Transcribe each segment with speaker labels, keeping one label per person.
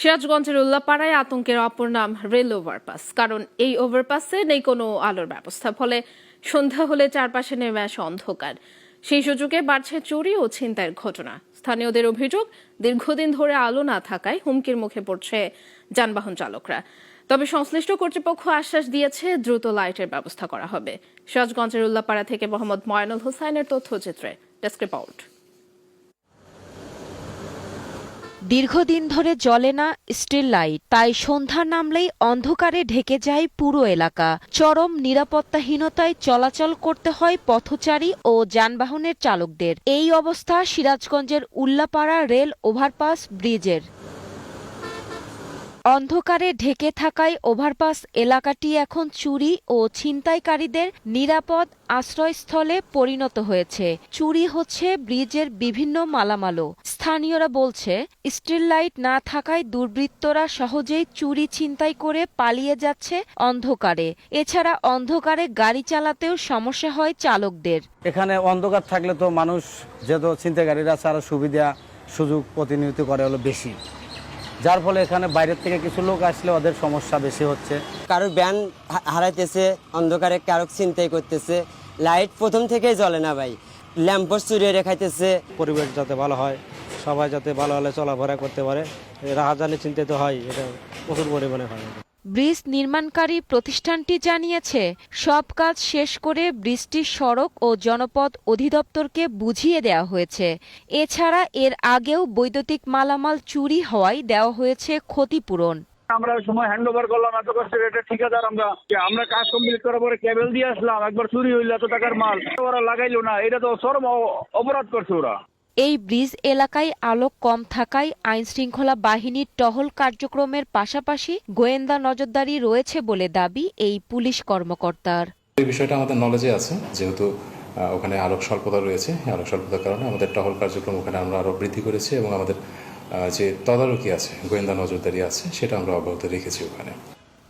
Speaker 1: সিরাজগঞ্জের উল্লাপাড়ায় আতঙ্কের অপর নাম রেল ওভারপাস। কারণ এই ওভারপাসে নেই কোনো আলোর ব্যবস্থা, ফলে সন্ধ্যা হলে চারপাশে নেমে আসে অন্ধকার। সেই সুযোগে বাড়ছে চুরি ও ছিনতাইয়ের ঘটনা। স্থানীয়দের অভিযোগ, দীর্ঘদিন ধরে আলো না থাকায় হুমকির মুখে পড়ছে যানবাহন চালকরা। তবে সংশ্লিষ্ট কর্তৃপক্ষ আশ্বাস দিয়েছে দ্রুত লাইটের ব্যবস্থা করা হবে। সিরাজগঞ্জের উল্লাপাড়া থেকে মোহাম্মদ ময়নুল হোসাইনের তথ্যচিত্রে ডেস্ক রিপোর্ট।
Speaker 2: দীর্ঘদিন ধরে জ্বলে না স্ট্রিট লাইট, তাই সন্ধ্যা নামলেই অন্ধকারে ঢেকে যায় পুরো এলাকা। চরম নিরাপত্তাহীনতায় চলাচল করতে হয় পথচারী ও যানবাহনের চালকদের। এই অবস্থা সিরাজগঞ্জের উল্লাপাড়া রেল ওভারপাস ব্রিজের। অন্ধকারে ঢেকে থাকায় ওভারপাস এলাকাটি এখন চুরি ও ছিনতাইকারীদের নিরাপদ আশ্রয়স্থলে পরিণত হয়েছে। চুরি হচ্ছে ব্রিজের বিভিন্ন মালামালও। স্থানীয়রা বলছে, স্ট্রিট লাইট না থাকায় দুর্বৃত্তরা সহজেই চুরি ছিনতাই করে পালিয়ে যাচ্ছে অন্ধকারে। এছাড়া অন্ধকারে গাড়ি চালাতেও সমস্যা হয় চালকদের।
Speaker 3: এখানে অন্ধকার থাকলে তো মানুষ যেহেতু ছিনতাইকারীরা আরো সুবিধা সুযোগ প্রতিনিয়ত করে হলো বেশি, যার ফলে এখানে বাইরের থেকে কিছু লোক আসলে ওদের সমস্যা বেশি হচ্ছে।
Speaker 4: কারো ব্যান হারাইতেছে, অন্ধকারে কারো ছিনতাই করতেছে, লাইট প্রথম থেকেই জ্বলে না ভাই, ল্যাম্পোস্ট চুরিয়ে রেখাইতেছে।
Speaker 3: পরিবেশ যাতে ভালো হয়, সবাই যাতে ভালো হলে চলাফেরা করতে পারে, রাহাজানি চিন্তিত হয়, এটা প্রচুর পরিমাণে হয়।
Speaker 2: ব্রিজ নির্মাণকারী প্রতিষ্ঠানটি জানিয়েছে, সব কাজ শেষ করে ব্রিজটি সড়ক ও জনপথ অধিদপ্তরকে বুঝিয়ে দেওয়া হয়েছে। এছাড়া এর আগেও বৈদ্যুতিক মালামাল চুরি হওয়ায় দেওয়া হয়েছে ক্ষতিপূরণ।
Speaker 5: আমরা সময় হ্যান্ড ওভার করলাম, এত কষ্টের এটা ঠিকাদার আমরা কাজ কমপ্লিট করার পরে কেবল দিয়ে আসলাম, একবার চুরি হইলো এত টাকার মাল, ওরা লাগাইলো না, এটা তো চরম অপরাধ করছে ওরা।
Speaker 2: এই ব্রিজ এলাকায় আলো কম থাকায় আইনশৃঙ্খলা বাহিনীর টহল কার্যক্রমের পাশাপাশি গোয়েন্দা নজরদারি রয়েছে বলে দাবি এই পুলিশ কর্মকর্তার।
Speaker 6: এই বিষয়টা আমাদের নলেজে আছে, যেহেতু ওখানে আলোক স্বল্পতা রয়েছে। আলোক স্বল্পতার কারণে আমাদের টহল কার্যক্রম ওখানে আমরা আরও বৃদ্ধি করেছি এবং আমাদের যে তদারকি আছে, গোয়েন্দা নজরদারি আছে, সেটা আমরা অব্যাহত রেখেছি ওখানে।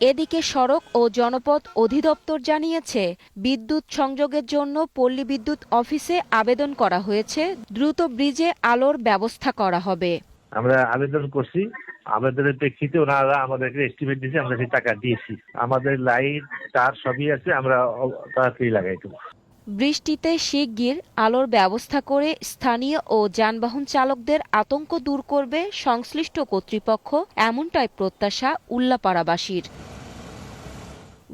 Speaker 2: এদিকে সড়ক ও জনপথ অধিদপ্তর জানিয়েছে, বিদ্যুৎ সংযোগের জন্য পল্লী বিদ্যুৎ অফিসে আবেদন করা হয়েছে। দ্রুত ব্রিজে আলোর ব্যবস্থা করা হবে।
Speaker 7: আমরা আবেদন করছি, আবেদনের প্রেক্ষিতে ওনারা আমাদেরকে এস্টিমেট দিয়েছে, আমরা সেই টাকা দিয়েছি। আমাদের লাইট তার সবই আছে, আমরা তাড়াতাড়ি লাগাই দেবো।
Speaker 2: বৃষ্টিতে শিগগির আলোর ব্যবস্থা করে স্থানীয় ও যানবাহন চালকদের আতঙ্ক দূর করবে সংশ্লিষ্ট কর্তৃপক্ষ, এমনটাই প্রত্যাশা উল্লাপাড়াবাসীর।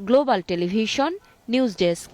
Speaker 2: Global television news desk.